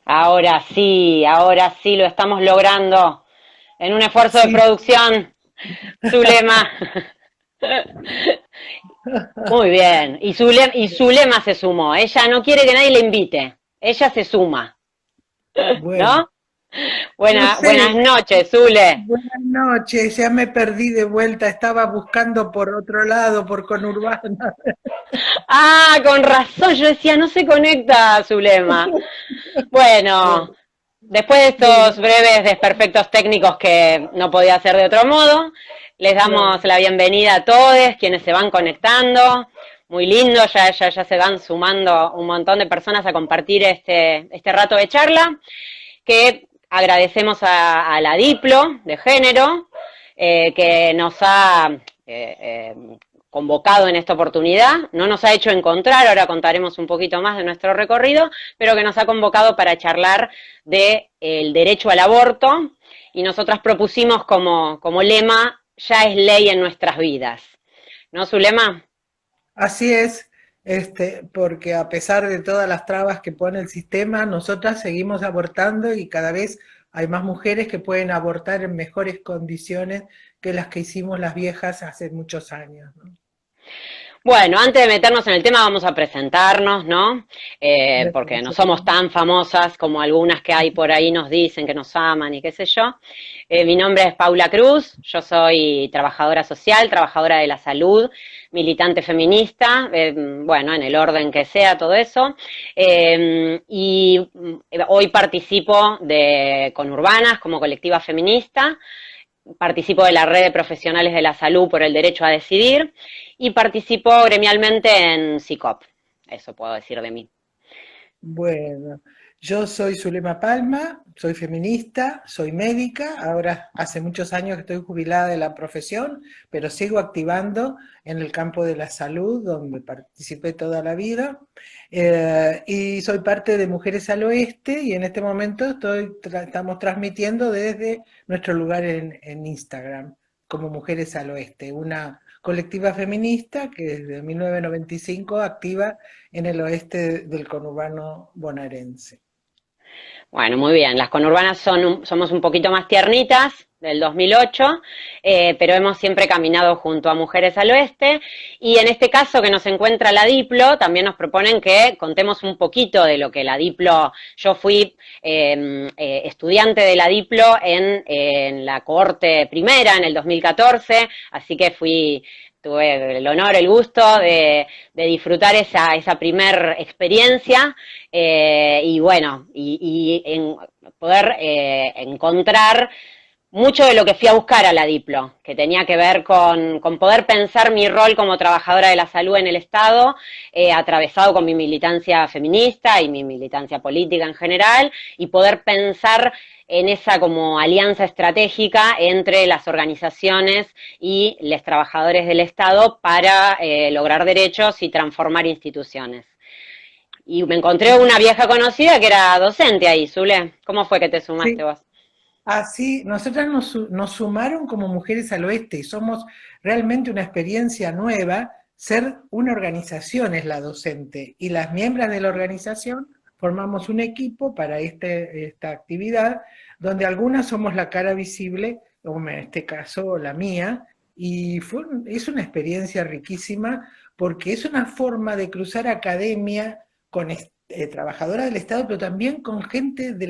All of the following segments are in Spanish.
Ahora sí lo estamos logrando en un esfuerzo de Sí. producción, Zulema. Muy bien. Y Zulema se sumó. Ella no quiere que nadie le invite. Ella se suma, Bueno, ¿no? no Buenas sé, noches, Zule. buenas noches, ya me perdí de vuelta, estaba buscando por otro lado, por Conurbana. Ah, con razón, yo decía, no se conecta Zulema. Bueno, Bueno, después de estos bueno, breves desperfectos técnicos que no podía hacer de otro modo, les damos claro. la bienvenida a todos quienes se van conectando. Muy lindo, ya se van sumando un montón de personas a compartir este rato de charla, que agradecemos a la Diplo de Género, que nos ha convocado en esta oportunidad, no nos ha hecho encontrar, ahora contaremos un poquito más de nuestro recorrido, pero que nos ha convocado para charlar del derecho al aborto, y nosotras propusimos como lema, ya es ley en nuestras vidas. ¿No, su lema? Así es, porque a pesar de todas las trabas que pone el sistema, nosotras seguimos abortando y cada vez hay más mujeres que pueden abortar en mejores condiciones que las que hicimos las viejas hace muchos años, ¿no? Bueno, antes de meternos en el tema vamos a presentarnos, ¿no? Me Porque no parece somos bien. tan famosas como algunas que hay por ahí nos dicen que nos aman y qué sé yo. Mi nombre es Paula Cruz, yo soy trabajadora social, trabajadora de la salud, militante feminista, bueno, en el orden que sea todo eso. Hoy participo de Conurbanas como colectiva feminista, participo de la red de profesionales de la salud por el derecho a decidir y participo gremialmente en CICOP. Eso puedo decir de mí. Bueno, yo soy Zulema Palma, soy feminista, soy médica, ahora hace muchos años que estoy jubilada de la profesión, pero sigo activando en el campo de la salud, donde participé toda la vida, y soy parte de Mujeres al Oeste y en este momento estamos transmitiendo desde nuestro lugar en Instagram, como Mujeres al Oeste, una colectiva feminista que desde 1995 activa en el oeste del conurbano bonaerense. Bueno, muy bien. Las conurbanas somos un poquito más tiernitas, del 2008, pero hemos siempre caminado junto a Mujeres al Oeste. Y en este caso que nos encuentra la Diplo, también nos proponen que contemos un poquito de lo que la Diplo. Yo fui estudiante de la Diplo en la cohorte primera, en el 2014, así que tuve el honor, el gusto de disfrutar esa primer experiencia, y bueno, poder encontrar mucho de lo que fui a buscar a la Diplo, que tenía que ver con poder pensar mi rol como trabajadora de la salud en el Estado, atravesado con mi militancia feminista y mi militancia política en general, y poder pensar en esa como alianza estratégica entre las organizaciones y los trabajadores del Estado para lograr derechos y transformar instituciones. Y me encontré una vieja conocida que era docente ahí, Zule. ¿Cómo fue que te sumaste Sí, vos? así, nosotras nos sumaron como Mujeres al Oeste y somos realmente una experiencia nueva. Ser una organización es la docente y las miembros de la organización formamos un equipo para esta actividad donde algunas somos la cara visible, como en este caso la mía, y es una experiencia riquísima porque es una forma de cruzar academia con trabajadoras del Estado, pero también con gente de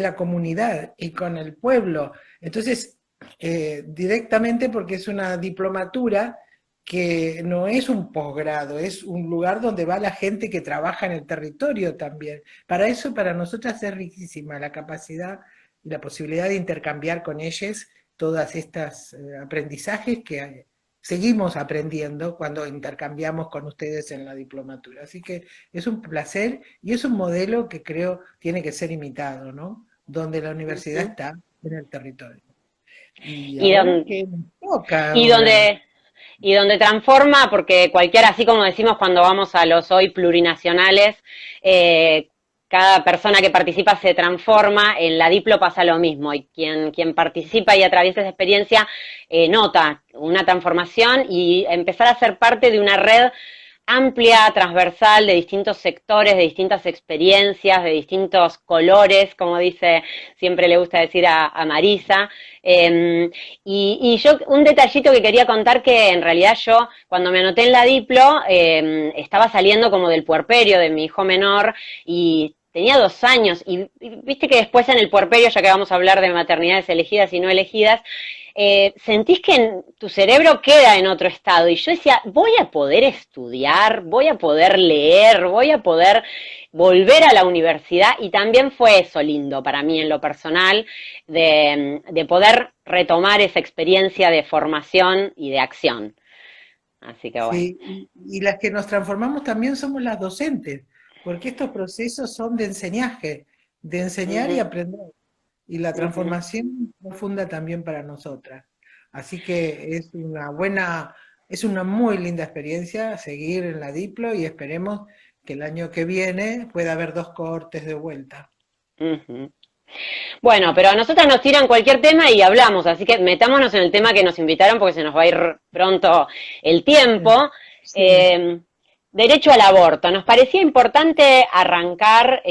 la comunidad y con el pueblo. Entonces, directamente porque es una diplomatura que no es un posgrado, es un lugar donde va la gente que trabaja en el territorio también. Para eso, para nosotras es riquísima la capacidad y la posibilidad de intercambiar con ellos todas estas aprendizajes que seguimos aprendiendo cuando intercambiamos con ustedes en la diplomatura. Así que es un placer y es un modelo que creo tiene que ser imitado, ¿no? Donde la Uh universidad -huh. está en el territorio. Y Y, ahora don, que nos toca y ahora. donde y donde transforma, porque cualquiera, así como decimos cuando vamos a los hoy plurinacionales, cada persona que participa se transforma, en la Diplo pasa lo mismo, y quien participa y atraviesa esa experiencia nota una transformación y empezar a ser parte de una red amplia, transversal, de distintos sectores, de distintas experiencias, de distintos colores, como dice, siempre le gusta decir a Marisa. Y yo, un detallito que quería contar, que en realidad yo, cuando me anoté en la Diplo, estaba saliendo como del puerperio de mi hijo menor, y tenía 2 años, y viste que después en el puerperio, ya que vamos a hablar de maternidades elegidas y no elegidas, sentís que tu cerebro queda en otro estado. Y yo decía, voy a poder estudiar, voy a poder leer, voy a poder volver a la universidad. Y también fue eso lindo para mí en lo personal, de poder retomar esa experiencia de formación y de acción. Así que bueno. Sí, y las que nos transformamos también somos las docentes, porque estos procesos son de enseñar y Ujú, aprender. Y la ujú. transformación es profunda también para nosotras. Así que es una muy linda experiencia seguir en la Diplo, y esperemos que el año que viene pueda haber 2 cohortes de vuelta. Ujú. Bueno, pero a nosotras nos tiran cualquier tema y hablamos, así que metámonos en el tema que nos invitaron, porque se nos va a ir pronto el tiempo. Sí. Eh, Derecho al aborto. Nos parecía importante arrancar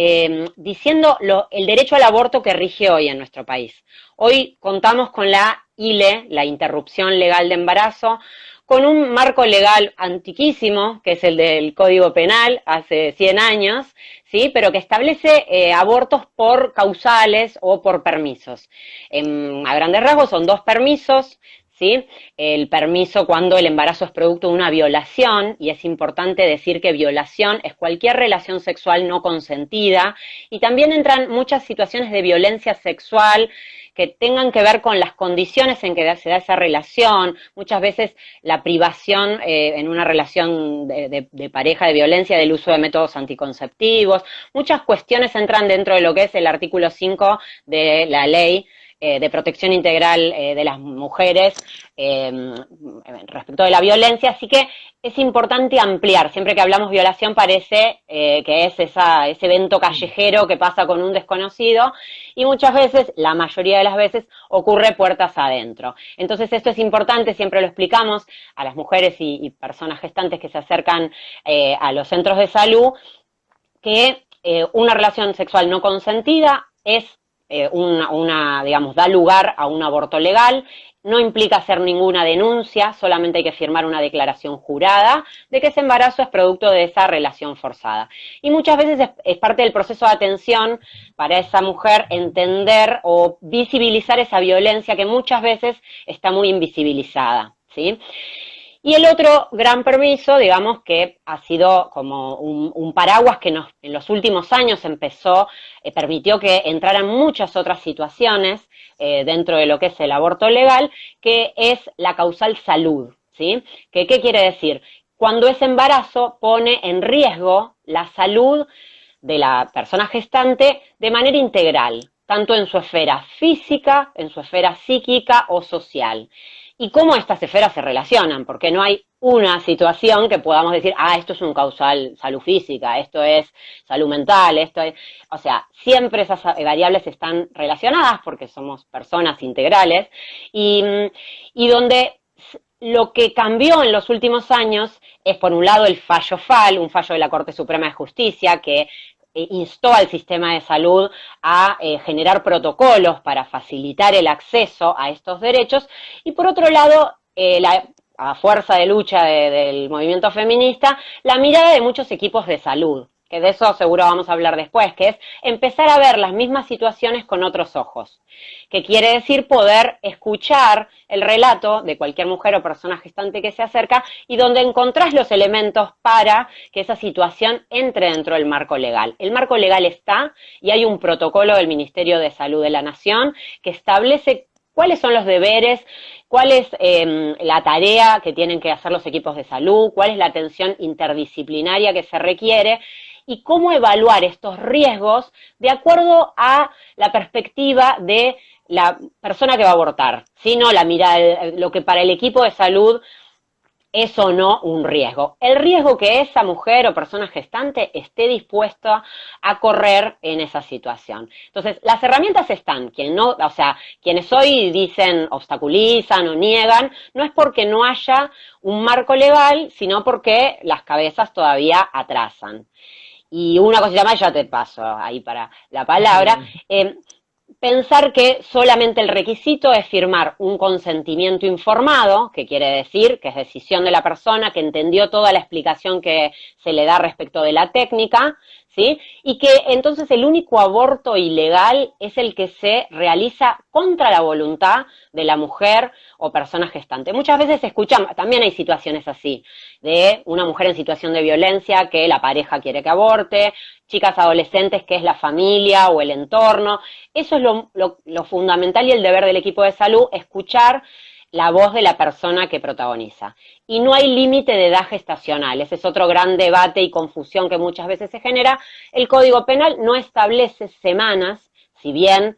diciendo el derecho al aborto que rige hoy en nuestro país. Hoy contamos con la ILE, la interrupción legal de embarazo, con un marco legal antiquísimo, que es el del Código Penal, hace 100 años, ¿sí? Pero que establece abortos por causales o por permisos. A grandes rasgos son 2 permisos, ¿sí? El permiso cuando el embarazo es producto de una violación, y es importante decir que violación es cualquier relación sexual no consentida, y también entran muchas situaciones de violencia sexual que tengan que ver con las condiciones en que se da esa relación, muchas veces la privación en una relación de pareja, de violencia, del uso de métodos anticonceptivos. Muchas cuestiones entran dentro de lo que es el artículo 5 de la ley de protección integral de las mujeres respecto de la violencia, así que es importante ampliar. Siempre que hablamos violación parece que es ese evento callejero que pasa con un desconocido, y muchas veces, la mayoría de las veces, ocurre puertas adentro. Entonces esto es importante, siempre lo explicamos a las mujeres y personas gestantes que se acercan a los centros de salud, que una relación sexual no consentida es digamos, da lugar a un aborto legal. No implica hacer ninguna denuncia, solamente hay que firmar una declaración jurada de que ese embarazo es producto de esa relación forzada. Y muchas veces es parte del proceso de atención para esa mujer entender o visibilizar esa violencia que muchas veces está muy invisibilizada, ¿sí? Y el otro gran permiso, digamos, que ha sido como un paraguas que en los últimos años permitió que entraran muchas otras situaciones dentro de lo que es el aborto legal, que es la causal salud, ¿sí? ¿Qué quiere decir? Cuando ese embarazo pone en riesgo la salud de la persona gestante de manera integral, tanto en su esfera física, en su esfera psíquica o social. Y cómo estas esferas se relacionan, porque no hay una situación que podamos decir, esto es un causal salud física, esto es salud mental, esto es... O sea, siempre esas variables están relacionadas porque somos personas integrales, y, y donde lo que cambió en los últimos años es, por un lado, el fallo FAL, un fallo de la Corte Suprema de Justicia que instó al sistema de salud a generar protocolos para facilitar el acceso a estos derechos, y por otro lado, a fuerza de lucha del movimiento feminista, la mirada de muchos equipos de salud, que de eso seguro vamos a hablar después, que es empezar a ver las mismas situaciones con otros ojos, que quiere decir poder escuchar el relato de cualquier mujer o persona gestante que se acerca, y donde encontrás los elementos para que esa situación entre dentro del marco legal. El marco legal está, y hay un protocolo del Ministerio de Salud de la Nación que establece cuáles son los deberes, cuál es la tarea que tienen que hacer los equipos de salud, cuál es la atención interdisciplinaria que se requiere, y cómo evaluar estos riesgos de acuerdo a la perspectiva de la persona que va a abortar, sino la mirada, lo que para el equipo de salud es o no un riesgo. El riesgo que esa mujer o persona gestante esté dispuesta a correr en esa situación. Entonces, las herramientas están, quienes hoy dicen, obstaculizan o niegan, no es porque no haya un marco legal, sino porque las cabezas todavía atrasan. Y una cosita más, ya te paso ahí para la palabra. Pensar que solamente el requisito es firmar un consentimiento informado, que quiere decir que es decisión de la persona, que entendió toda la explicación que se le da respecto de la técnica, ¿sí? Y que entonces el único aborto ilegal es el que se realiza contra la voluntad de la mujer o persona gestante. Muchas veces se escuchan, también hay situaciones así, de una mujer en situación de violencia que la pareja quiere que aborte, chicas adolescentes que es la familia o el entorno. Eso es lo fundamental y el deber del equipo de salud, escuchar la voz de la persona que protagoniza. Y no hay límite de edad gestacional, ese es otro gran debate y confusión que muchas veces se genera. El Código Penal no establece semanas, si bien,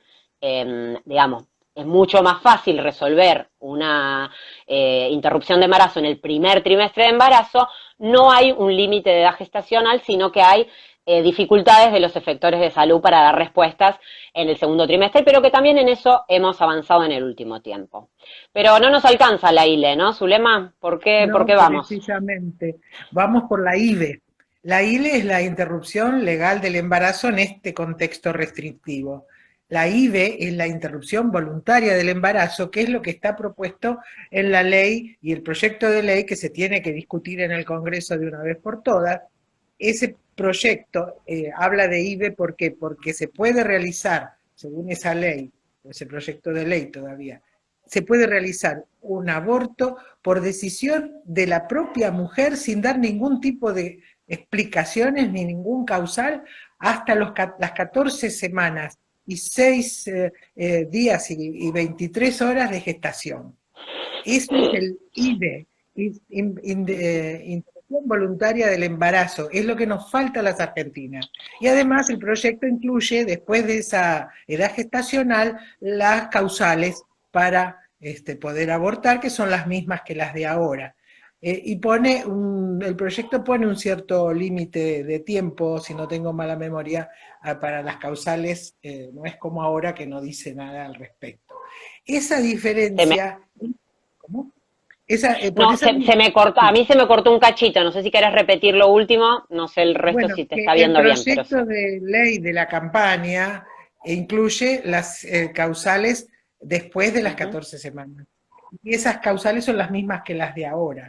digamos, es mucho más fácil resolver una interrupción de embarazo en el primer trimestre de embarazo, no hay un límite de edad gestacional, sino que hay dificultades de los efectores de salud para dar respuestas en el segundo trimestre, pero que también en eso hemos avanzado en el último tiempo. Pero no nos alcanza la ILE, ¿no, Zulema? ¿Por qué No, vamos? precisamente. Vamos por la IVE. La ILE es la interrupción legal del embarazo en este contexto restrictivo. La IVE es la interrupción voluntaria del embarazo, que es lo que está propuesto en la ley y el proyecto de ley que se tiene que discutir en el Congreso de una vez por todas. Ese proyecto habla de IVE porque se puede realizar, según esa ley, ese proyecto de ley todavía, se puede realizar un aborto por decisión de la propia mujer sin dar ningún tipo de explicaciones ni ningún causal hasta las 14 semanas y 6 días y 23 horas de gestación. Eso es el IVE, interrupción voluntaria del embarazo, es lo que nos falta a las argentinas. Y además el proyecto incluye, después de esa edad gestacional, las causales para poder abortar, que son las mismas que las de ahora. Y el proyecto pone un cierto límite de tiempo, si no tengo mala memoria, para las causales, no es como ahora que no dice nada al respecto. Esa diferencia... ¿Cómo? No, se me cortó, a mí se me cortó un cachito, no sé si querés repetir lo último, no sé el resto Bueno, si te que está el viendo bien, pero sí. proyecto de ley de la campaña incluye las causales después de las 14 semanas. Y esas causales son las mismas que las de ahora.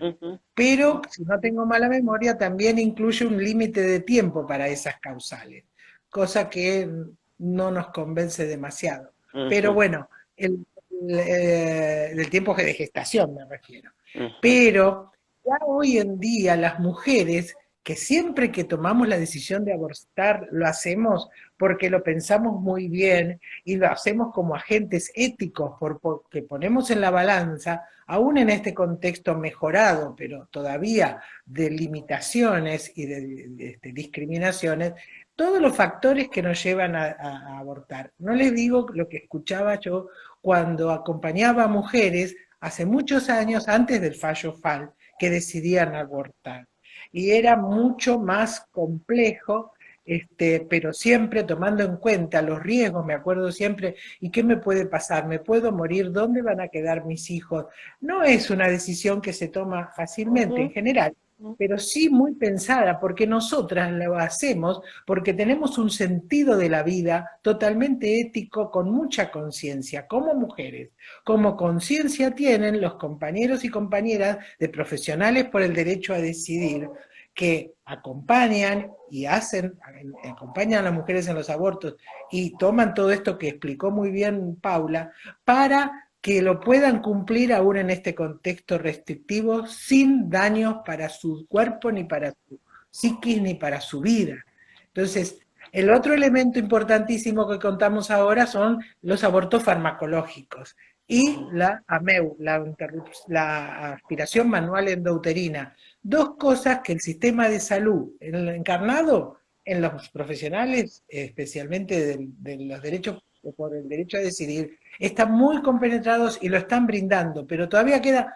Pero, si no tengo mala memoria, también incluye un límite de tiempo para esas causales, cosa que no nos convence demasiado. Pero bueno, del tiempo de gestación me refiero. Pero ya hoy en día las mujeres, que siempre que tomamos la decisión de abortar, lo hacemos porque lo pensamos muy bien y lo hacemos como agentes éticos, porque ponemos en la balanza, aún en este contexto mejorado, pero todavía de limitaciones y de discriminaciones, todos los factores que nos llevan a abortar. No les digo lo que escuchaba yo cuando acompañaba a mujeres hace muchos años, antes del fallo FAL, que decidían abortar. Y era mucho más complejo, pero siempre tomando en cuenta los riesgos, me acuerdo siempre, ¿y qué me puede pasar? ¿Me puedo morir? ¿Dónde van a quedar mis hijos? No es una decisión que se toma fácilmente en general, pero sí muy pensada, porque nosotras lo hacemos, porque tenemos un sentido de la vida totalmente ético, con mucha conciencia, como mujeres, como conciencia tienen los compañeros y compañeras de profesionales por el derecho a decidir, que acompañan y acompañan a las mujeres en los abortos y toman todo esto que explicó muy bien Paula, para que lo puedan cumplir aún en este contexto restrictivo sin daños para su cuerpo, ni para su psiquis, ni para su vida. Entonces, el otro elemento importantísimo que contamos ahora son los abortos farmacológicos y la AMEU, la aspiración manual endouterina. Dos cosas que el sistema de salud, encarnado en los profesionales, especialmente de los derechos, por el derecho a decidir, están muy compenetrados y lo están brindando, pero todavía queda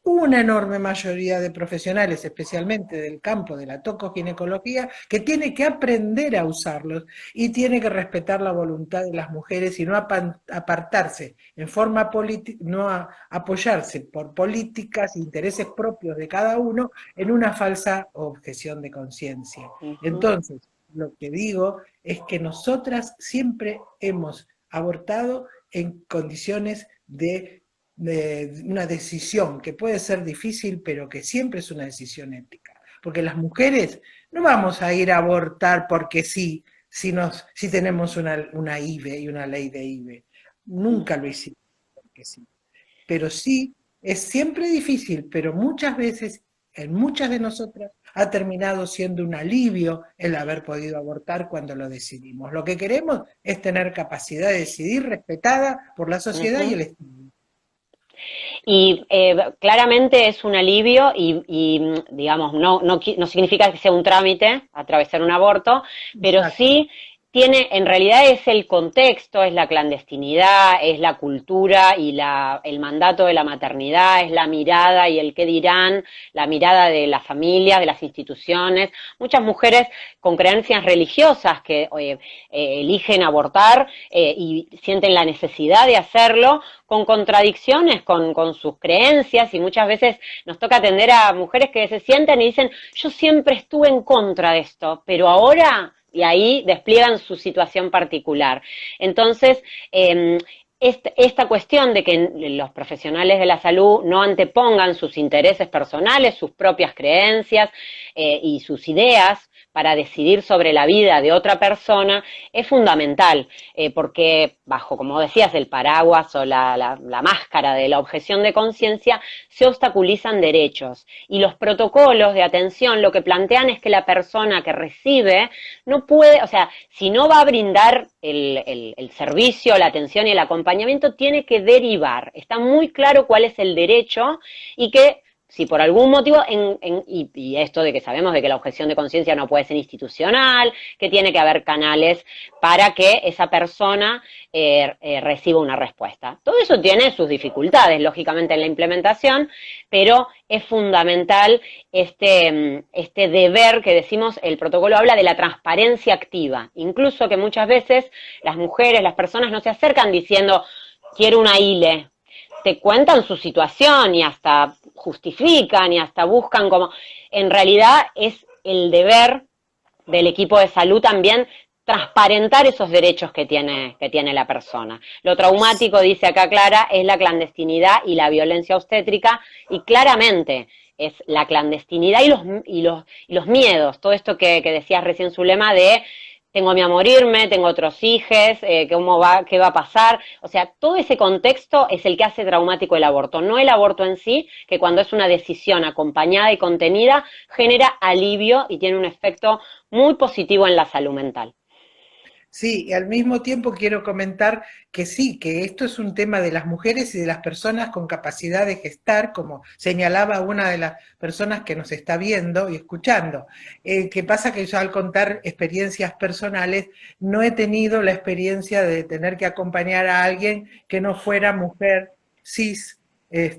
una enorme mayoría de profesionales, especialmente del campo de la tocoginecología, que tiene que aprender a usarlos y tiene que respetar la voluntad de las mujeres y no apartarse en forma política, no apoyarse por políticas e intereses propios de cada uno en una falsa objeción de conciencia. Entonces, lo que digo es que nosotras siempre hemos abortado en condiciones de una decisión que puede ser difícil, pero que siempre es una decisión ética. Porque las mujeres no vamos a ir a abortar porque sí, si tenemos una IVE y una ley de IVE. Nunca lo hicimos porque sí. Pero sí, es siempre difícil, pero muchas veces, en muchas de nosotras, ha terminado siendo un alivio el haber podido abortar cuando lo decidimos. Lo que queremos es tener capacidad de decidir respetada por la sociedad y el Estado. Y claramente es un alivio digamos, no significa que sea un trámite atravesar un aborto, pero Exacto. sí tiene, en realidad es el contexto, es la clandestinidad, es la cultura y el mandato de la maternidad, es la mirada y el qué dirán, la mirada de la familia, de las instituciones. Muchas mujeres con creencias religiosas que eligen abortar y sienten la necesidad de hacerlo, con contradicciones con sus creencias, y muchas veces nos toca atender a mujeres que se sienten y dicen, yo siempre estuve en contra de esto, pero ahora, y ahí despliegan su situación particular. Entonces, esta cuestión de que los profesionales de la salud no antepongan sus intereses personales, sus propias creencias y sus ideas para decidir sobre la vida de otra persona es fundamental, porque bajo, como decías, el paraguas o la máscara de la objeción de conciencia se obstaculizan derechos, y los protocolos de atención lo que plantean es que la persona que recibe no puede, o sea, si no va a brindar el servicio, la atención y el acompañamiento, tiene que derivar. Está muy claro cuál es el derecho, y que si por algún motivo, y esto de que sabemos de que la objeción de conciencia no puede ser institucional, que tiene que haber canales para que esa persona reciba una respuesta. Todo eso tiene sus dificultades, lógicamente, en la implementación, pero es fundamental este deber que decimos, el protocolo habla de la transparencia activa, incluso que muchas veces las mujeres, las personas no se acercan diciendo, quiero una ILE, te cuentan su situación y hasta justifican y hasta buscan como... En realidad es el deber del equipo de salud también transparentar esos derechos que tiene la persona. Lo traumático, dice acá Clara, es la clandestinidad y la violencia obstétrica, y claramente es la clandestinidad y los miedos, todo esto que decías recién, Zulema, de tengo miedo a morirme, tengo otros hijos, qué va a pasar. O sea, todo ese contexto es el que hace traumático el aborto, no el aborto en sí, que cuando es una decisión acompañada y contenida, genera alivio y tiene un efecto muy positivo en la salud mental. Sí, y al mismo tiempo quiero comentar que sí, que esto es un tema de las mujeres y de las personas con capacidad de gestar, como señalaba una de las personas que nos está viendo y escuchando. Que pasa que yo, al contar experiencias personales, no he tenido la experiencia de tener que acompañar a alguien que no fuera mujer cis, en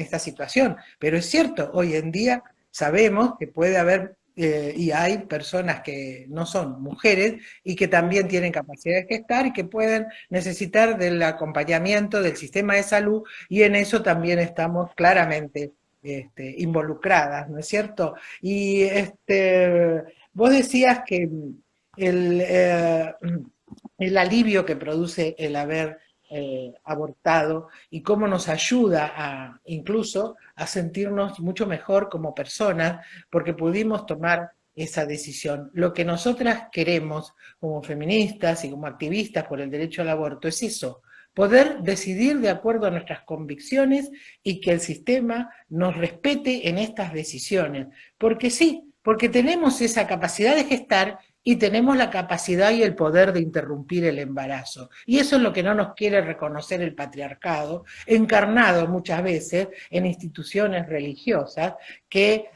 esta situación. Pero es cierto, hoy en día sabemos que puede haber y hay personas que no son mujeres y que también tienen capacidad de gestar y que pueden necesitar del acompañamiento del sistema de salud, y en eso también estamos claramente involucradas, ¿no es cierto? Y vos decías que el, eh, el alivio que produce el haber abortado y cómo nos ayuda incluso a sentirnos mucho mejor como personas porque pudimos tomar esa decisión. Lo que nosotras queremos como feministas y como activistas por el derecho al aborto es eso, poder decidir de acuerdo a nuestras convicciones y que el sistema nos respete en estas decisiones. Porque sí, porque tenemos esa capacidad de gestar y tenemos la capacidad y el poder de interrumpir el embarazo. Y eso es lo que no nos quiere reconocer el patriarcado, encarnado muchas veces en instituciones religiosas que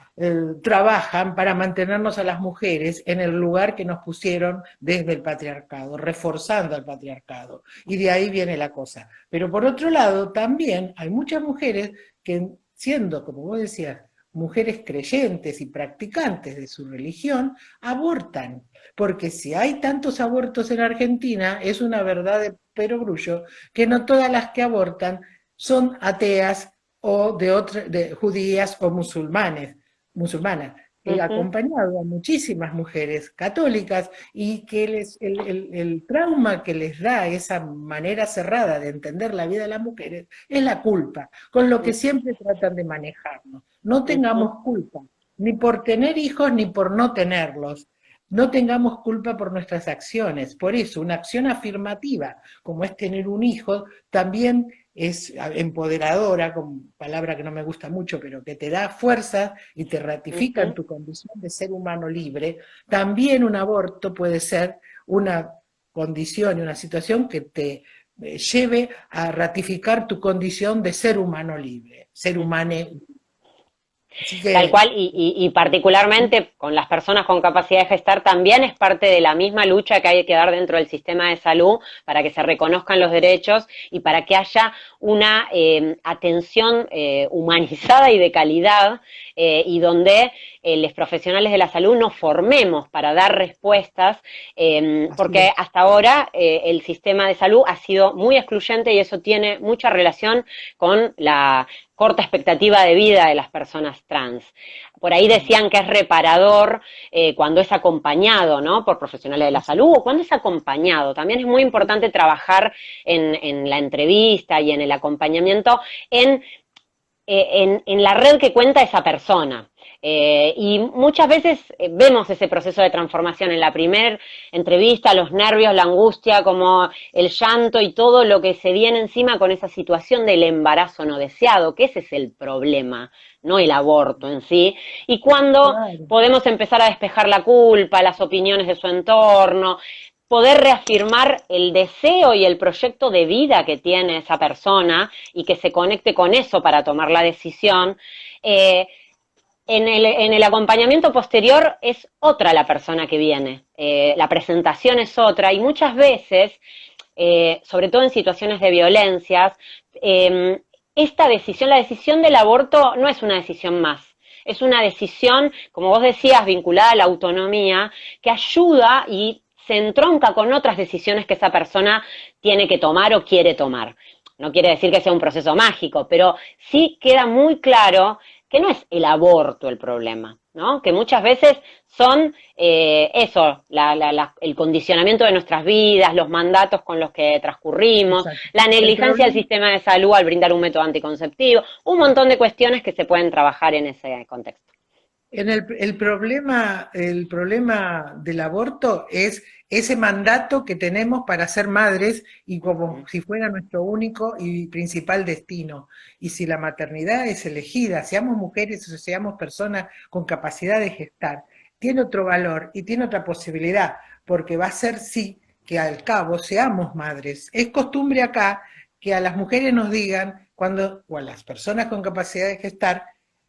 trabajan para mantenernos a las mujeres en el lugar que nos pusieron desde el patriarcado, reforzando el patriarcado. Y de ahí viene la cosa. Pero por otro lado, también hay muchas mujeres que, siendo, como vos decías, mujeres creyentes y practicantes de su religión, abortan. Porque si hay tantos abortos en Argentina, es una verdad de perogrullo que no todas las que abortan son ateas o de judías o musulmanas. He acompañado a muchísimas mujeres católicas y que el trauma que les da esa manera cerrada de entender la vida de las mujeres es la culpa, con lo que siempre tratan de manejarnos. No tengamos culpa, ni por tener hijos ni por no tenerlos. No tengamos culpa por nuestras acciones. Por eso, una acción afirmativa, como es tener un hijo, también es empoderadora, con palabra que no me gusta mucho, pero que te da fuerza y te ratifica en tu condición de ser humano libre. También un aborto puede ser una condición y una situación que te lleve a ratificar tu condición de ser humano libre, ser humano. Tal cual, y particularmente con las personas con capacidad de gestar también es parte de la misma lucha que hay que dar dentro del sistema de salud para que se reconozcan los derechos y para que haya una atención humanizada y de calidad y donde los profesionales de la salud nos formemos para dar respuestas, porque hasta ahora el sistema de salud ha sido muy excluyente y eso tiene mucha relación con la corta expectativa de vida de las personas trans. Por ahí decían que es reparador cuando es acompañado, ¿no?, por profesionales de la salud, o cuando es acompañado. También es muy importante trabajar en la entrevista y en el acompañamiento en la red que cuenta esa persona. Y muchas veces vemos ese proceso de transformación en la primera entrevista, los nervios, la angustia, como el llanto y todo lo que se viene encima con esa situación del embarazo no deseado, que ese es el problema, no el aborto en sí. Y cuando podemos empezar a despejar la culpa, las opiniones de su entorno, poder reafirmar el deseo y el proyecto de vida que tiene esa persona y que se conecte con eso para tomar la decisión, en el acompañamiento posterior es otra la persona que viene, la presentación es otra y muchas veces, sobre todo en situaciones de violencias, esta decisión, la decisión del aborto no es una decisión más. Es una decisión, como vos decías, vinculada a la autonomía, que ayuda y se entronca con otras decisiones que esa persona tiene que tomar o quiere tomar. No quiere decir que sea un proceso mágico, pero sí queda muy claro que no es el aborto el problema, ¿no? Que muchas veces son el condicionamiento de nuestras vidas, los mandatos con los que transcurrimos, la negligencia del sistema de salud al brindar un método anticonceptivo, un montón de cuestiones que se pueden trabajar en ese contexto. El problema del aborto es ese mandato que tenemos para ser madres y como si fuera nuestro único y principal destino. Y si la maternidad es elegida, seamos mujeres o seamos personas con capacidad de gestar, tiene otro valor y tiene otra posibilidad, porque va a ser sí que al cabo seamos madres. Es costumbre acá que a las mujeres nos digan, o a las personas con capacidad de gestar,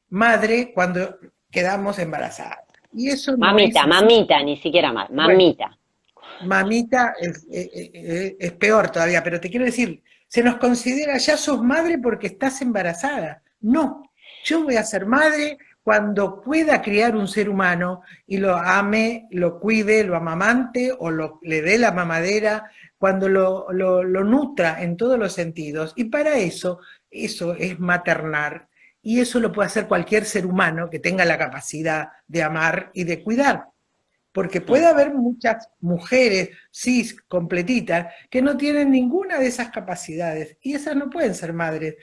madre cuando quedamos embarazadas. Y eso mamita, no es mamita, ni siquiera mamita. Bueno, mamita es peor todavía, pero te quiero decir, se nos considera ya sos madre porque estás embarazada. No, yo voy a ser madre cuando pueda criar un ser humano y lo ame, lo cuide, lo amamante o le dé la mamadera, cuando lo nutra en todos los sentidos. Y para eso es maternar. Y eso lo puede hacer cualquier ser humano que tenga la capacidad de amar y de cuidar. Porque puede haber muchas mujeres cis completitas que no tienen ninguna de esas capacidades y esas no pueden ser madres.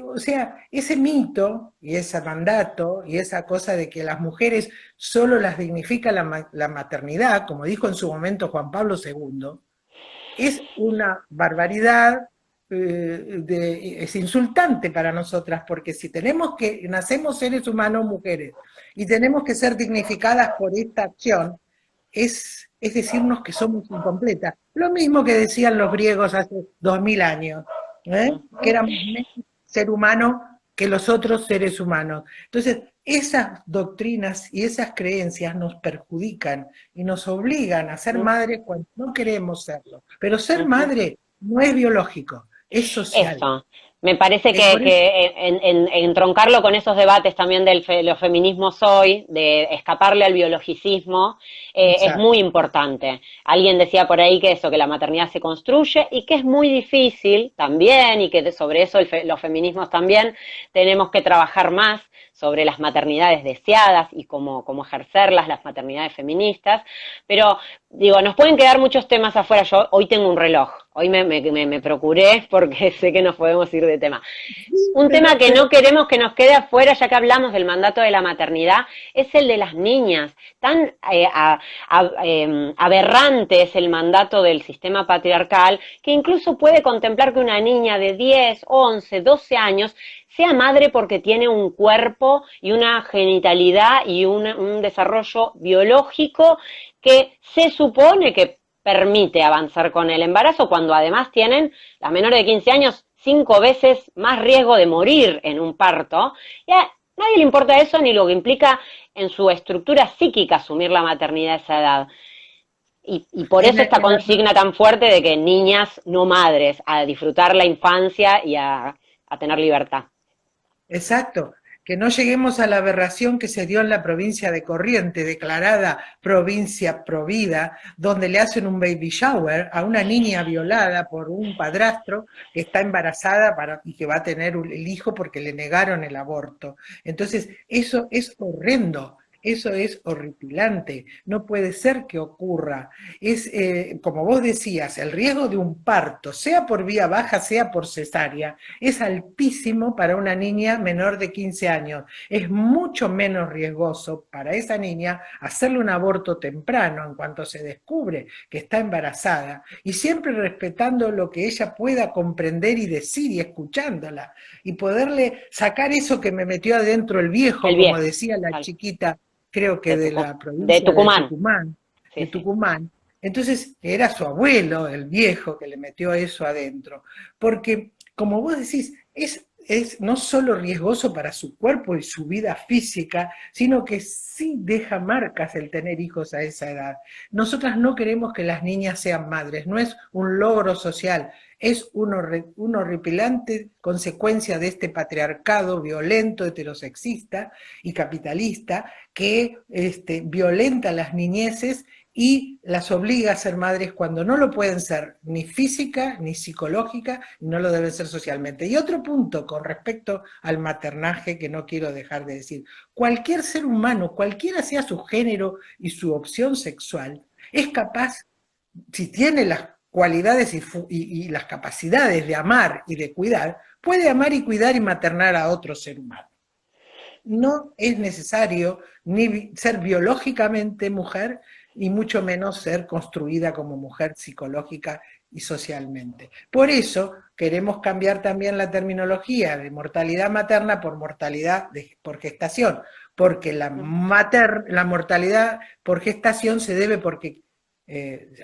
O sea, ese mito y ese mandato y esa cosa de que las mujeres solo las dignifica la maternidad, como dijo en su momento Juan Pablo II, es una barbaridad. Es insultante para nosotras, porque si nacemos seres humanos mujeres y tenemos que ser dignificadas por esta acción, es decirnos que somos incompletas. Lo mismo que decían los griegos hace 2000 años, que éramos menos ser humano que los otros seres humanos. Entonces, esas doctrinas y esas creencias nos perjudican y nos obligan a ser madres cuando no queremos serlo. Pero ser madre no es biológico, es social. Eso. Me parece Por eso, que entroncarlo con esos debates también de los feminismos hoy, de escaparle al biologicismo, es muy exacto. importante. Alguien decía por ahí que eso, que la maternidad se construye y que es muy difícil también, y que sobre eso los feminismos también tenemos que trabajar más sobre las maternidades deseadas y cómo ejercerlas, las maternidades feministas. Pero digo, nos pueden quedar muchos temas afuera. Yo hoy tengo un reloj. Hoy me procuré porque sé que nos podemos ir de tema. Sí, Un tema que pero no queremos que nos quede afuera, ya que hablamos del mandato de la maternidad, es el de las niñas. Tan aberrante es el mandato del sistema patriarcal que incluso puede contemplar que una niña de 10, 11, 12 años sea madre porque tiene un cuerpo y una genitalidad y un desarrollo biológico que se supone que permite avanzar con el embarazo, cuando además tienen, las menores de 15 años, 5 veces más riesgo de morir en un parto. Y a nadie le importa eso ni lo que implica en su estructura psíquica asumir la maternidad a esa edad. Y por en eso la, esta en la consigna tan fuerte de que niñas, no madres, a disfrutar la infancia y a tener libertad. Exacto, que no lleguemos a la aberración que se dio en la provincia de Corrientes, declarada provincia provida, donde le hacen un baby shower a una niña violada por un padrastro que está embarazada y que va a tener el hijo porque le negaron el aborto. Entonces, eso es horrendo. Eso es horripilante, no puede ser que ocurra. Es, como vos decías, el riesgo de un parto, sea por vía baja, sea por cesárea, es altísimo para una niña menor de 15 años. Es mucho menos riesgoso para esa niña hacerle un aborto temprano en cuanto se descubre que está embarazada y siempre respetando lo que ella pueda comprender y decir y escuchándola y poderle sacar eso que me metió adentro el viejo, El como viejo, decía la chiquita, creo que de la de provincia Tucumán. de Sí, sí. Tucumán. Entonces era su abuelo, el viejo, que le metió eso adentro. Porque, como vos decís, es no solo riesgoso para su cuerpo y su vida física, sino que sí deja marcas el tener hijos a esa edad. Nosotras no queremos que las niñas sean madres, no es un logro social, es una horripilante consecuencia de este patriarcado violento, heterosexista y capitalista que violenta a las niñeces y las obliga a ser madres cuando no lo pueden ser ni física ni psicológica y no lo deben ser socialmente. Y otro punto con respecto al maternaje que no quiero dejar de decir, cualquier ser humano, cualquiera sea su género y su opción sexual, es capaz, si tiene las cualidades y las capacidades de amar y de cuidar, puede amar y cuidar y maternar a otro ser humano. No es necesario ni ser biológicamente mujer y mucho menos ser construida como mujer psicológica y socialmente. Por eso queremos cambiar también la terminología de mortalidad materna por mortalidad por gestación, porque la mortalidad por gestación se debe porque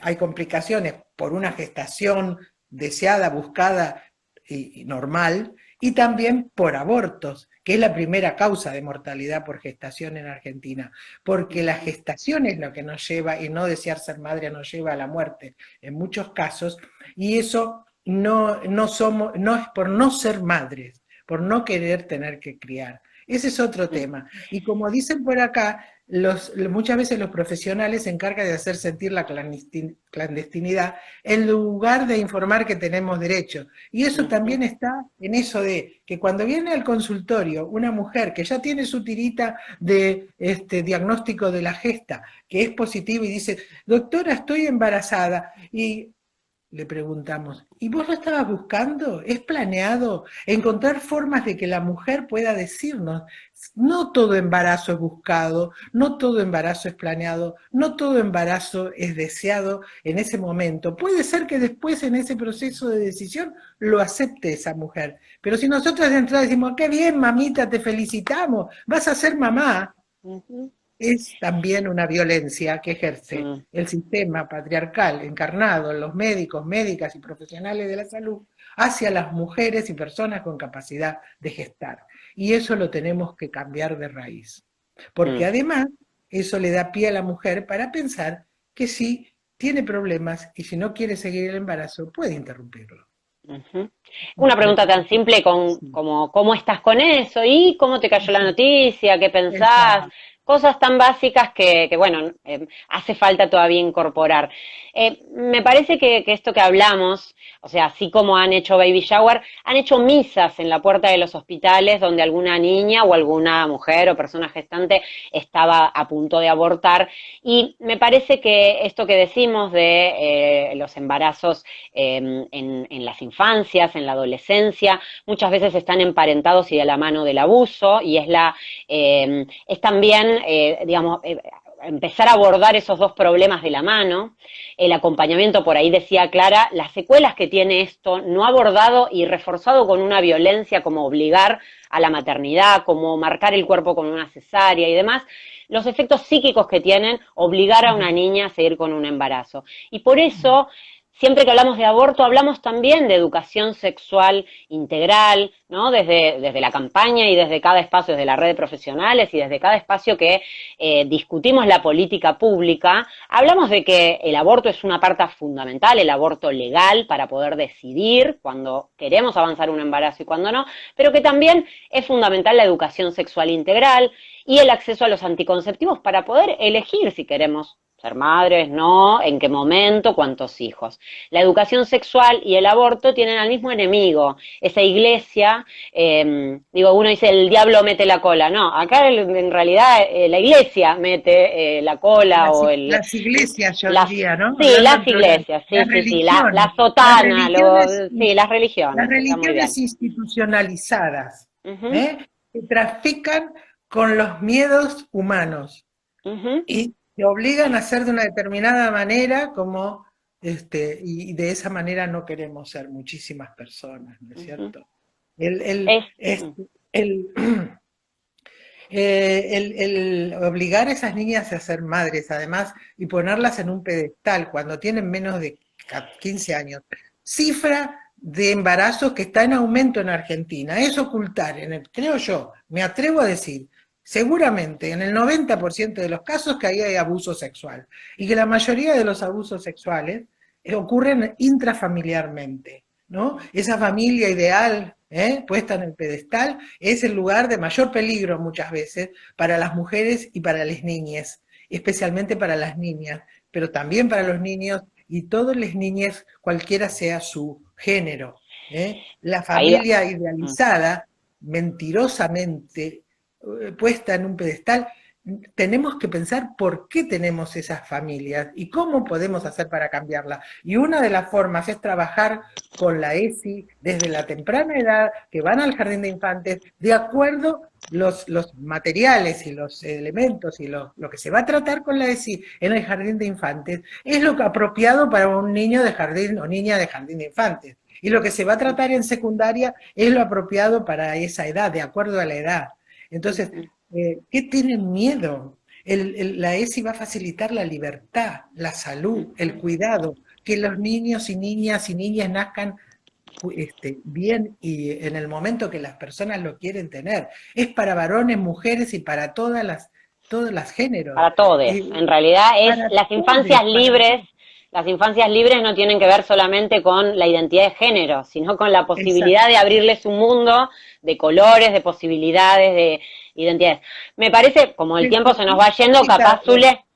hay complicaciones por una gestación deseada, buscada y normal, y también por abortos, que es la primera causa de mortalidad por gestación en Argentina, porque la gestación es lo que nos lleva, y no desear ser madre nos lleva a la muerte en muchos casos, y eso no es por no ser madres, por no querer tener que criar. Ese es otro tema. Y como dicen por acá, muchas veces los profesionales se encargan de hacer sentir la clandestinidad en lugar de informar que tenemos derecho. Y eso también está en eso de que cuando viene al consultorio una mujer que ya tiene su tirita de diagnóstico de la gesta, que es positivo y dice, doctora, estoy embarazada, y le preguntamos, ¿y vos lo estabas buscando? ¿Es planeado? Encontrar formas de que la mujer pueda decirnos, no todo embarazo es buscado, no todo embarazo es planeado, no todo embarazo es deseado en ese momento. Puede ser que después en ese proceso de decisión lo acepte esa mujer, pero si nosotras de entrada decimos, qué bien mamita, te felicitamos, vas a ser mamá, es también una violencia que ejerce mm, el sistema patriarcal encarnado en los médicos, médicas y profesionales de la salud hacia las mujeres y personas con capacidad de gestar. Y eso lo tenemos que cambiar de raíz. Porque mm. además eso le da pie a la mujer para pensar que si tiene problemas y si no quiere seguir el embarazo, puede interrumpirlo. Ujú. Una pregunta tan simple como ¿cómo estás con eso? ¿Y cómo te cayó la noticia? ¿Qué pensás? Exacto. Cosas tan básicas que bueno, hace falta todavía incorporar. Me parece que esto que hablamos, o sea, así como han hecho baby shower, han hecho misas en la puerta de los hospitales donde alguna niña o alguna mujer o persona gestante estaba a punto de abortar. Y me parece que esto que decimos de los embarazos en las infancias, en la adolescencia, muchas veces están emparentados y de la mano del abuso, y es también, digamos, empezar a abordar esos dos problemas de la mano. El acompañamiento, por ahí decía Clara, las secuelas que tiene esto, no abordado y reforzado con una violencia como obligar a la maternidad, como marcar el cuerpo con una cesárea y demás, los efectos psíquicos que tienen obligar a una niña a seguir con un embarazo. Y por eso siempre que hablamos de aborto, hablamos también de educación sexual integral, ¿no? Desde la campaña y desde cada espacio, desde la red de profesionales y desde cada espacio que discutimos la política pública, hablamos de que el aborto es una parte fundamental, el aborto legal para poder decidir cuando queremos avanzar un embarazo y cuando no, pero que también es fundamental la educación sexual integral y el acceso a los anticonceptivos para poder elegir si queremos ser madres, no, en qué momento, cuántos hijos. La educación sexual y el aborto tienen al mismo enemigo, esa iglesia, digo, uno dice el diablo mete la cola, no, acá en realidad la iglesia mete la cola Las, o las iglesias, yo las, diría, ¿no? sí, Hablando en las plural. iglesias, sí, Las sí, sí, la religiones, las sotana, religiones, sí, las está muy bien. religiones institucionalizadas, Uh-huh, ¿eh? Que trafican con los miedos humanos uh-huh, y te obligan a hacer de una determinada manera, como, y de esa manera no queremos ser muchísimas personas, ¿no es uh-huh. cierto? El, el, Es, este, el, el obligar a esas niñas a ser madres, además, y ponerlas en un pedestal cuando tienen menos de 15 años, cifra de embarazos que está en aumento en Argentina, es ocultar, creo yo, me atrevo a decir, seguramente en el 90% de los casos que ahí hay abuso sexual, y que la mayoría de los abusos sexuales ocurren intrafamiliarmente, ¿no? Esa familia ideal, puesta en el pedestal, es el lugar de mayor peligro muchas veces para las mujeres y para las niñas, especialmente para las niñas, pero también para los niños y todas las niñas, cualquiera sea su género. La ahí, familia mm. idealizada, mentirosamente puesta en un pedestal, tenemos que pensar por qué tenemos esas familias y cómo podemos hacer para cambiarlas. Y una de las formas es trabajar con la ESI desde la temprana edad, que van al jardín de infantes, de acuerdo los materiales y los elementos y lo que se va a tratar con la ESI en el jardín de infantes, es lo apropiado para un niño de jardín o niña de jardín de infantes. Y lo que se va a tratar en secundaria es lo apropiado para esa edad, de acuerdo a la edad. Entonces, ¿qué tienen miedo? La ESI va a facilitar la libertad, la salud, el cuidado, que los niños y niñas nazcan bien y en el momento que las personas lo quieren tener. Es para varones, mujeres y para todas las géneros. Para todos. En realidad es Para todos, las infancias libres no tienen que ver solamente con la identidad de género, sino con la posibilidad exacto. de abrirles un mundo de colores, de posibilidades, de identidades. Me parece, como el tiempo se nos va yendo, capaz, Zule,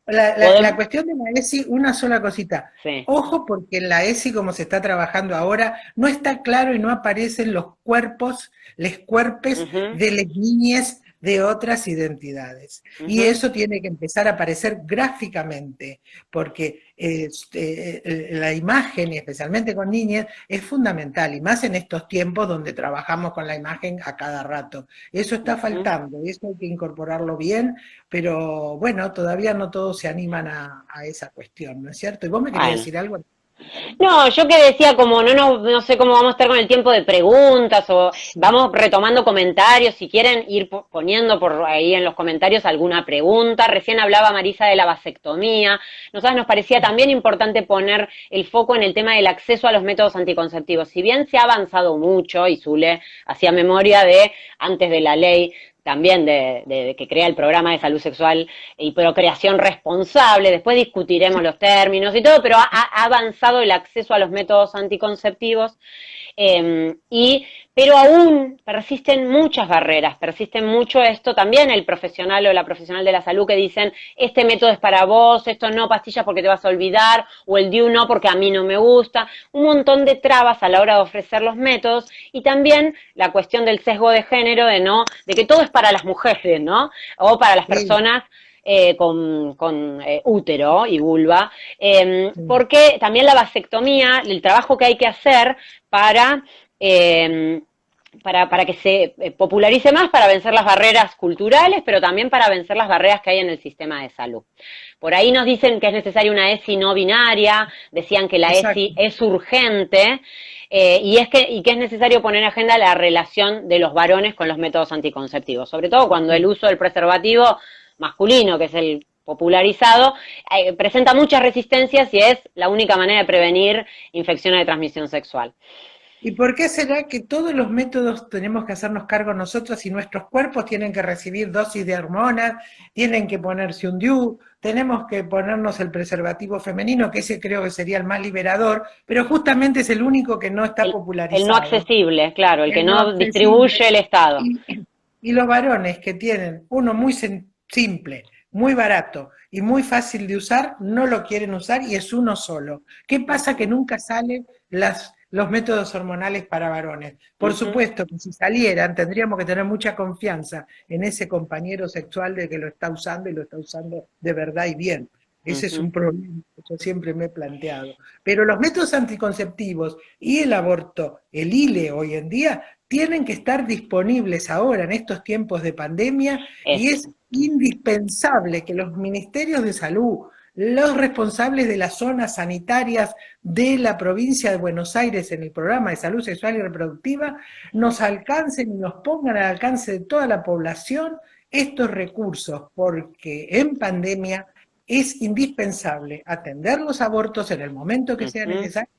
La podemos... cuestión de la ESI, una sola cosita. Sí. Ojo porque en la ESI, como se está trabajando ahora, no está claro y no aparecen los cuerpos, les cuerpes Uh-huh, de las niñas de otras identidades. Y uh-huh. eso tiene que empezar a aparecer gráficamente, porque la imagen, y especialmente con niñas, es fundamental, y más en estos tiempos donde trabajamos con la imagen a cada rato. Eso está Uh-huh. faltando, y eso hay que incorporarlo bien, pero bueno, todavía no todos se animan a esa cuestión, ¿no es cierto? ¿Y vos me querías Bueno. decir algo? No, yo que decía como no sé cómo vamos a estar con el tiempo de preguntas o vamos retomando comentarios, si quieren ir poniendo por ahí en los comentarios alguna pregunta. Recién hablaba Marisa de la vasectomía. Nosotras nos parecía también importante poner el foco en el tema del acceso a los métodos anticonceptivos. Si bien se ha avanzado mucho, y Zule hacía memoria de antes de la ley también de que crea el programa de salud sexual y procreación responsable, después discutiremos los términos y todo, pero ha avanzado el acceso a los métodos anticonceptivos, pero aún persisten muchas barreras, persisten mucho esto también el profesional o la profesional de la salud que dicen, este método es para vos, esto no, pastillas porque te vas a olvidar, o el DIU no porque a mí no me gusta, un montón de trabas a la hora de ofrecer los métodos, y también la cuestión del sesgo de género, de que todo es para las mujeres, ¿no? O para las Sí, personas con útero y vulva, sí. porque también la vasectomía, el trabajo que hay que hacer para, eh, para que se popularice más, para vencer las barreras culturales, pero también para vencer las barreras que hay en el sistema de salud. Por ahí nos dicen que es necesaria una ESI no binaria, decían que la Exacto. ESI es urgente, y que es necesario poner en agenda la relación de los varones con los métodos anticonceptivos, sobre todo cuando el Sí. uso del preservativo masculino, que es el popularizado, presenta muchas resistencias y es la única manera de prevenir infecciones de transmisión sexual. ¿Y por qué será que todos los métodos tenemos que hacernos cargo nosotros y nuestros cuerpos tienen que recibir dosis de hormonas, tienen que ponerse un DIU, tenemos que ponernos el preservativo femenino, que ese creo que sería el más liberador, pero justamente es el único que no está El no popularizado, accesible, claro, el que el no no accesible? distribuye el Estado. Y, y los varones que tienen uno muy simple, muy barato y muy fácil de usar, no lo quieren usar y es uno solo. ¿Qué Uh pasa? Que -huh, nunca salen los métodos hormonales para varones. uh Por -huh, supuesto que si salieran tendríamos que tener mucha confianza en ese compañero sexual de que lo está usando y lo está usando de verdad y bien. uh Ese es -huh. un problema que yo siempre me he planteado. Pero los métodos anticonceptivos y el aborto, el ILE hoy en día, tienen que estar disponibles ahora en estos tiempos de pandemia y Eso. es indispensable que los ministerios de salud, los responsables de las zonas sanitarias de la provincia de Buenos Aires en el programa de salud sexual y reproductiva nos alcancen y nos pongan al alcance de toda la población estos recursos, porque en pandemia es indispensable atender los abortos en el momento que Uh sea -huh, necesario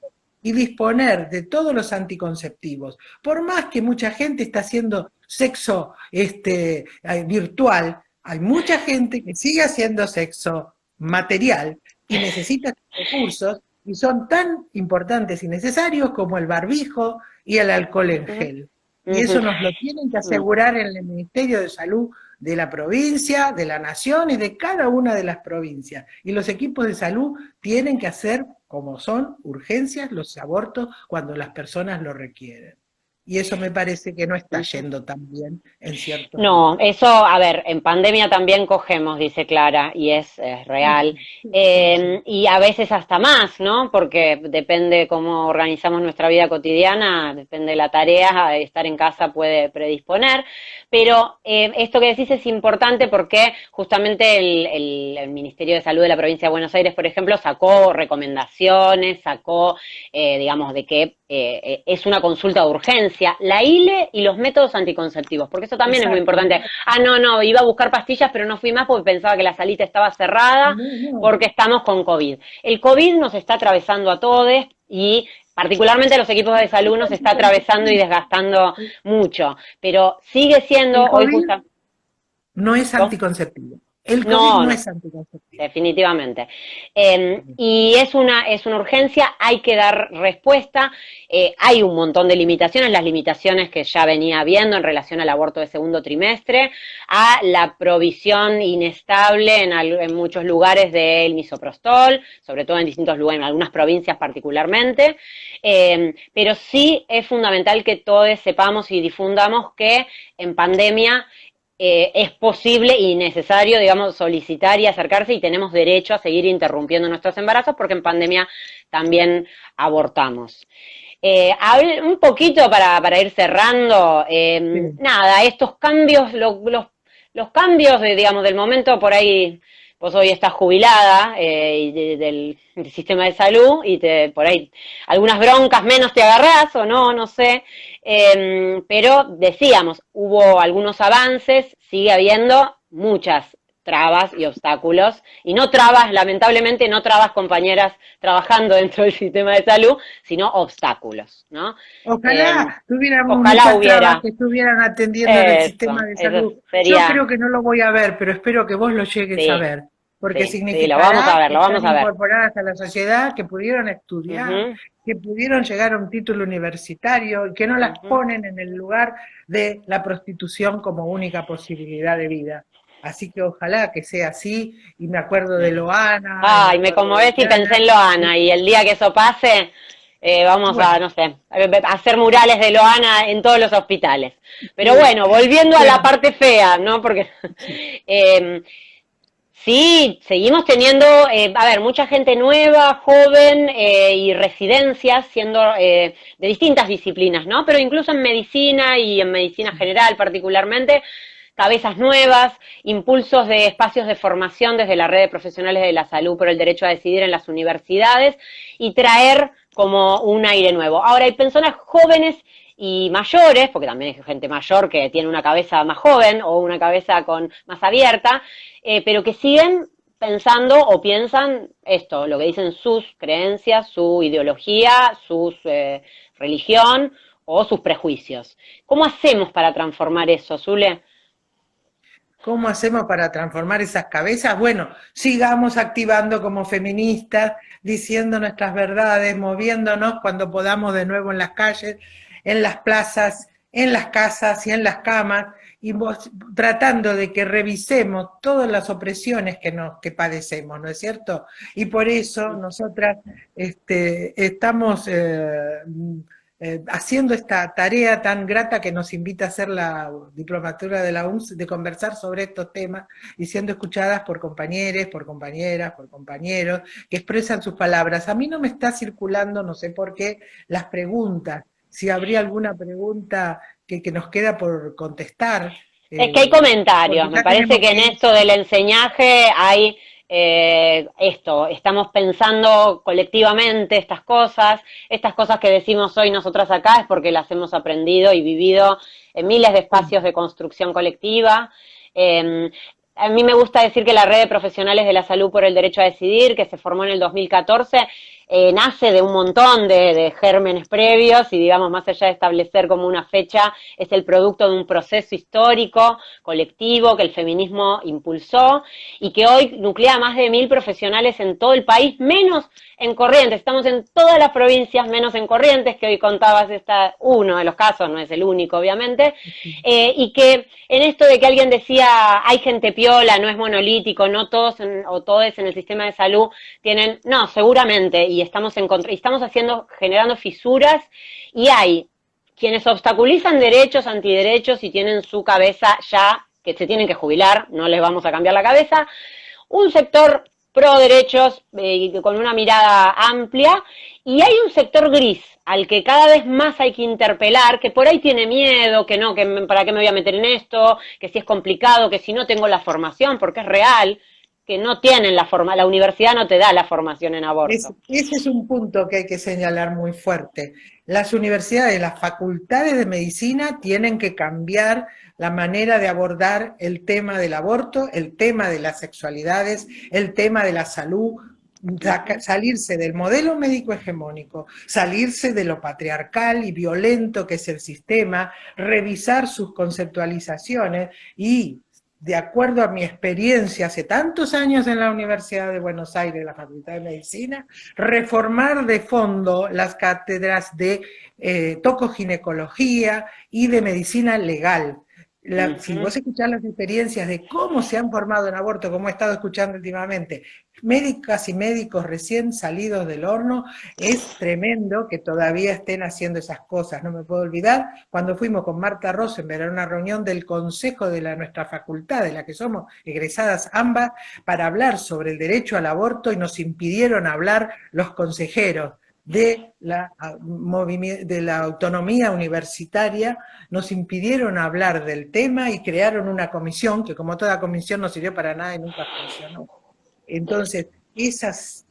y disponer de todos los anticonceptivos. Por más que mucha gente está haciendo sexo virtual, hay mucha gente que sigue haciendo sexo material y necesita recursos y son tan importantes y necesarios como el barbijo y el alcohol uh en -huh, gel. Y uh eso -huh. nos lo tienen que Mm. asegurar en el Ministerio de Salud de la provincia, de la nación y de cada una de las provincias. Y los equipos de salud tienen que hacer, como son, urgencias, los abortos cuando las personas lo requieren. Y eso me parece que no está Uh -huh. yendo tan bien en ciertos No, lugares. eso, a ver, en pandemia también cogemos, dice Clara, y es Sí, real. sí, sí, sí. Y a veces hasta más, ¿no? Porque depende cómo organizamos nuestra vida cotidiana, depende de la tarea, estar en casa puede predisponer. Pero esto que decís es importante porque justamente el Ministerio de Salud de la provincia de Buenos Aires, por ejemplo, sacó recomendaciones, sacó, digamos, de que es una consulta de urgencia, la ILE y los métodos anticonceptivos, porque eso también es muy Exacto. importante. Ah, no, iba a buscar pastillas, pero no fui más porque pensaba que la salita estaba cerrada No, no. porque estamos con COVID. El COVID nos está atravesando a todos y particularmente los equipos de salud nos está atravesando y desgastando mucho, pero sigue siendo El hoy COVID justo... no es anticonceptivo. El COVID No, no no, es anticonceptivo. definitivamente. Y es una urgencia, hay que dar respuesta. Hay un montón de limitaciones, las limitaciones que ya venía viendo en relación al aborto de segundo trimestre, a la provisión inestable en muchos lugares del misoprostol, sobre todo en distintos lugares, en algunas provincias particularmente. Pero sí es fundamental que todos sepamos y difundamos que en pandemia es posible y necesario, digamos, solicitar y acercarse y tenemos derecho a seguir interrumpiendo nuestros embarazos porque en pandemia también abortamos. Un poquito para ir cerrando, Sí. nada, estos cambios, los cambios de, digamos, del momento por ahí vos hoy estás jubilada del sistema de salud y por ahí algunas broncas menos te agarrás o no, no sé, pero decíamos, hubo algunos avances, sigue habiendo muchas trabas y obstáculos, y no trabas, lamentablemente no trabas compañeras trabajando dentro del sistema de salud, sino obstáculos, ¿no? Ojalá tuviéramos Ojalá muchas trabas hubiera. que estuvieran atendiendo en el sistema de Eso salud. Yo sería, creo que no lo voy a ver, pero espero que vos lo llegues a sí, ver, porque sí, sí, lo vamos a significará ver, que lo vamos están a ver. incorporadas a la sociedad, que pudieron estudiar, Ujú, que pudieron llegar a un título universitario y que no las ujú. ponen en el lugar de la prostitución como única posibilidad de vida. Así que ojalá que sea así, y me acuerdo de Loana, y me Ay, me acuerdo de conmovés y pensé Diana. en Loana, y el día que eso pase, vamos a, Bueno, no sé, a hacer murales de Loana en todos los hospitales. Pero sí, bueno, volviendo a la bueno, parte fea, ¿no? Porque sí. eh, sí, seguimos teniendo, a ver, mucha gente nueva, joven y residencias siendo de distintas disciplinas, ¿no? Pero incluso en medicina y en medicina general particularmente, cabezas nuevas, impulsos de espacios de formación desde la red de profesionales de la salud por el derecho a decidir en las universidades y traer como un aire nuevo. Ahora, hay personas jóvenes y mayores, porque también hay gente mayor que tiene una cabeza más joven o una cabeza más abierta, pero que siguen pensando o piensan esto, lo que dicen sus creencias, su ideología, su religión o sus prejuicios. ¿Cómo hacemos para transformar eso, Zule? ¿Cómo hacemos para transformar esas cabezas? Bueno, sigamos activando como feministas, diciendo nuestras verdades, moviéndonos cuando podamos de nuevo en las calles, en las plazas, en las casas y en las camas, y tratando de que revisemos todas las opresiones que padecemos, ¿no es cierto? Y por eso nosotras estamos haciendo esta tarea tan grata que nos invita a hacer la diplomatura de la UNS, de conversar sobre estos temas y siendo escuchadas por compañeros, por compañeras, por compañeros, que expresan sus palabras. A mí no me está circulando, no sé por qué, las preguntas. Si habría alguna pregunta que nos queda por contestar, Es que hay porque comentarios, me ya parece tenemos que que en ir. esto del enseñaje hay esto, estamos pensando colectivamente estas cosas que decimos hoy nosotras acá es porque las hemos aprendido y vivido en miles de espacios de construcción colectiva. Eh, a mí me gusta decir que la red de profesionales de la salud por el derecho a decidir, que se formó en el 2014, nace de un montón de gérmenes previos y digamos, más allá de establecer como una fecha, es el producto de un proceso histórico, colectivo, que el feminismo impulsó y que hoy nuclea a más de 1000 profesionales en todo el país, menos en Corrientes. Estamos en todas las provincias, menos en Corrientes, que hoy contabas uno de los casos, no es el único, obviamente, y que en esto de que alguien decía, hay gente piola, no es monolítico, no todos o todos en el sistema de salud tienen, no, seguramente, y estamos generando fisuras, y hay quienes obstaculizan derechos, antiderechos y tienen su cabeza ya que se tienen que jubilar, no les vamos a cambiar la cabeza, un sector pro derechos con una mirada amplia, y hay un sector gris al que cada vez más hay que interpelar, que por ahí tiene miedo, que no, para qué me voy a meter en esto, que si es complicado, que si no tengo la formación, porque es real, que no tienen la universidad no te da la formación en aborto. Ese es un punto que hay que señalar muy fuerte. Las universidades, las facultades de medicina tienen que cambiar la manera de abordar el tema del aborto, el tema de las sexualidades, el tema de la salud, salirse del modelo médico hegemónico, salirse de lo patriarcal y violento que es el sistema, revisar sus conceptualizaciones y, de acuerdo a mi experiencia hace tantos años en la Universidad de Buenos Aires, la Facultad de Medicina, reformar de fondo las cátedras de tocoginecología y de medicina legal. Si vos escuchás las experiencias de cómo se han formado en aborto, como he estado escuchando últimamente, médicas y médicos recién salidos del horno, es tremendo que todavía estén haciendo esas cosas. No me puedo olvidar cuando fuimos con Marta Rosenberg a una reunión del consejo de nuestra facultad, de la que somos egresadas ambas, para hablar sobre el derecho al aborto, y nos impidieron hablar los consejeros de la autonomía universitaria, nos impidieron hablar del tema y crearon una comisión que, como toda comisión, no sirvió para nada y nunca funcionó. Entonces, esas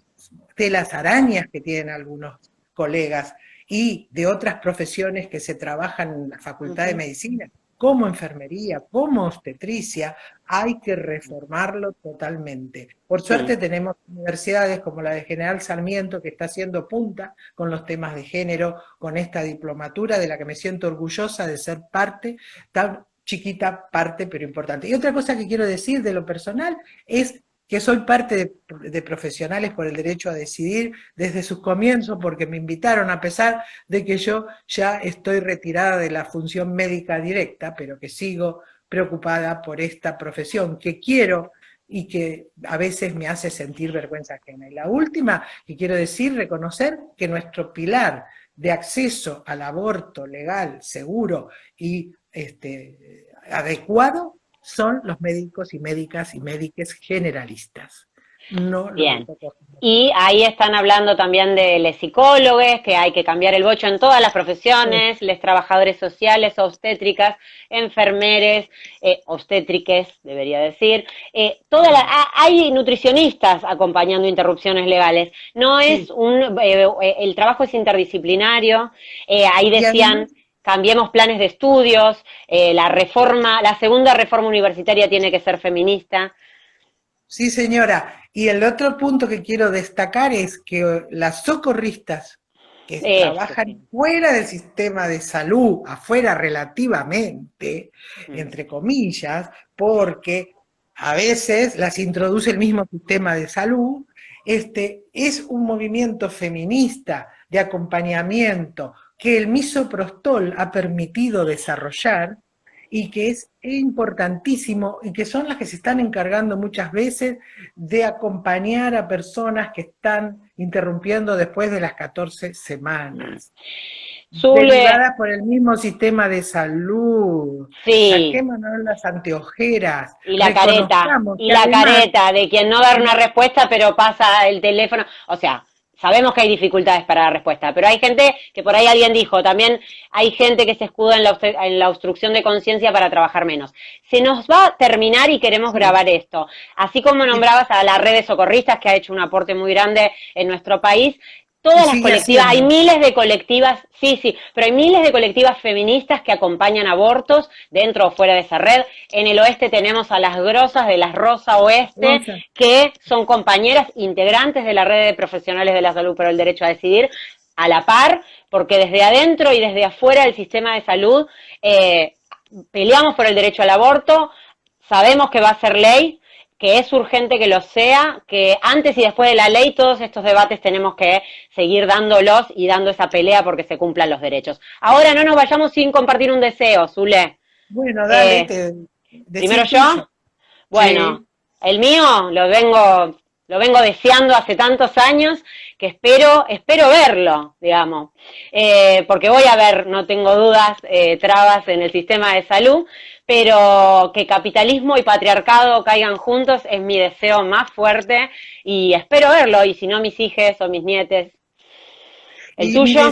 telas arañas que tienen algunos colegas y de otras profesiones que se trabajan en la Facultad de Medicina, como enfermería, como obstetricia, hay que reformarlo totalmente. Por suerte tenemos universidades como la de General Sarmiento, que está haciendo punta con los temas de género, con esta diplomatura de la que me siento orgullosa de ser parte, tan chiquita parte, pero importante. Y otra cosa que quiero decir de lo personal es que soy parte de Profesionales por el Derecho a Decidir desde sus comienzos, porque me invitaron, a pesar de que yo ya estoy retirada de la función médica directa, pero que sigo preocupada por esta profesión, que quiero y que a veces me hace sentir vergüenza ajena. Y la última que quiero decir, reconocer que nuestro pilar de acceso al aborto legal, seguro y adecuado son los médicos y médicas y médiques generalistas. No Bien. Y ahí están hablando también de los psicólogos, que hay que cambiar el bocho en todas las profesiones, los trabajadores sociales, obstétricas, enfermeres, obstétriques, debería decir. Hay nutricionistas acompañando interrupciones legales. No es el trabajo es interdisciplinario. Ahí decían, cambiemos planes de estudios, la segunda reforma universitaria tiene que ser feminista. Sí, señora. Y el otro punto que quiero destacar es que las socorristas que trabajan fuera del sistema de salud, afuera relativamente, entre comillas, porque a veces las introduce el mismo sistema de salud, es un movimiento feminista de acompañamiento que el misoprostol ha permitido desarrollar y que es importantísimo y que son las que se están encargando muchas veces de acompañar a personas que están interrumpiendo después de las 14 semanas. Derivadas por el mismo sistema de salud. Sí. Saquémonos las anteojeras. Y la careta de quien no dar una respuesta pero pasa el teléfono, o sea, sabemos que hay dificultades para la respuesta, pero hay gente, que por ahí alguien dijo, también hay gente que se escuda en la obstrucción de conciencia para trabajar menos. Se nos va a terminar y queremos grabar esto. Así como nombrabas a la red de socorristas, que ha hecho un aporte muy grande en nuestro país, todas las colectivas, hay miles de colectivas, pero hay miles de colectivas feministas que acompañan abortos dentro o fuera de esa red. En el oeste tenemos a las grosas de las Rosa Oeste, que son compañeras integrantes de la red de profesionales de la salud por el derecho a decidir, a la par, porque desde adentro y desde afuera del sistema de salud peleamos por el derecho al aborto, sabemos que va a ser ley, que es urgente que lo sea, que antes y después de la ley todos estos debates tenemos que seguir dándolos y dando esa pelea porque se cumplan los derechos. Ahora no nos vayamos sin compartir un deseo, Zule. Bueno, dale. Primero yo. Bueno, el mío lo vengo deseando hace tantos años que espero verlo, digamos, porque voy a ver, no tengo dudas, trabas en el sistema de salud, pero que capitalismo y patriarcado caigan juntos es mi deseo más fuerte y espero verlo, y si no mis hijas o mis nietes. ¿El tuyo?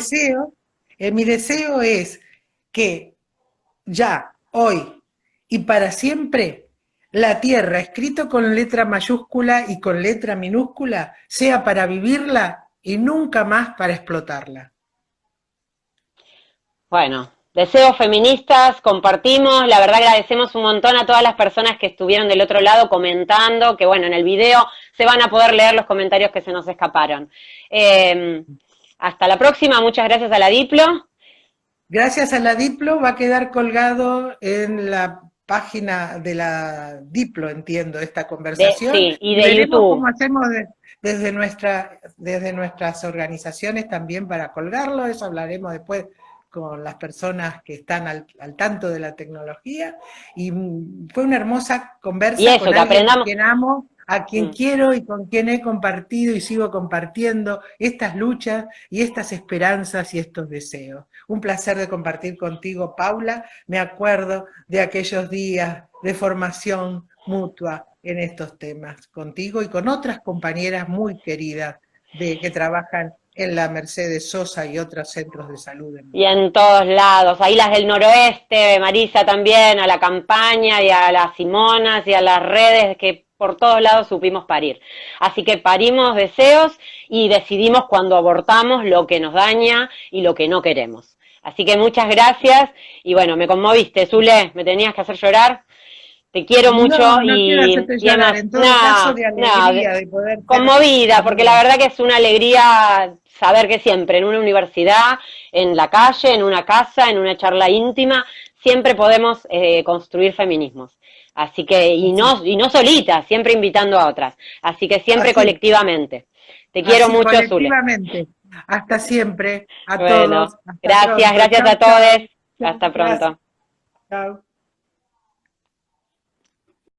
Mi deseo es que ya, hoy y para siempre, la tierra, escrito con letra mayúscula y con letra minúscula, sea para vivirla y nunca más para explotarla. Bueno, deseos feministas, compartimos, la verdad agradecemos un montón a todas las personas que estuvieron del otro lado comentando, que bueno, en el video se van a poder leer los comentarios que se nos escaparon. Hasta la próxima, muchas gracias a la Diplo. Gracias a la Diplo, va a quedar colgado en la página de la Diplo, entiendo, esta conversación. Y de YouTube. Cómo hacemos desde nuestras organizaciones también para colgarlo, eso hablaremos después con las personas que están al tanto de la tecnología, y fue una hermosa conversa con alguien a quien amo, a quien quiero y con quien he compartido y sigo compartiendo estas luchas y estas esperanzas y estos deseos. Un placer de compartir contigo, Paula. Me acuerdo de aquellos días de formación mutua en estos temas, contigo y con otras compañeras muy queridas que trabajan en la Mercedes Sosa y otros centros de salud. Y en todos lados, ahí las del noroeste, Marisa también, a la campaña y a las Simonas y a las redes que por todos lados supimos parir. Así que parimos deseos y decidimos cuando abortamos lo que nos daña y lo que no queremos. Así que muchas gracias y bueno, me conmoviste, Zule, me tenías que hacer llorar. Te quiero mucho no quiero hacerte llorar, en todo caso de alegría, de poder ser conmovida, porque la verdad que es una alegría saber que siempre en una universidad, en la calle, en una casa, en una charla íntima, siempre podemos construir feminismos. Así que, y no solitas, siempre invitando a otras. Así que siempre colectivamente. Te quiero mucho, Zule. Colectivamente. Hasta siempre, a Bueno, todos. Hasta gracias, pronto. gracias Chau, a todos. chau. Hasta pronto. Chao.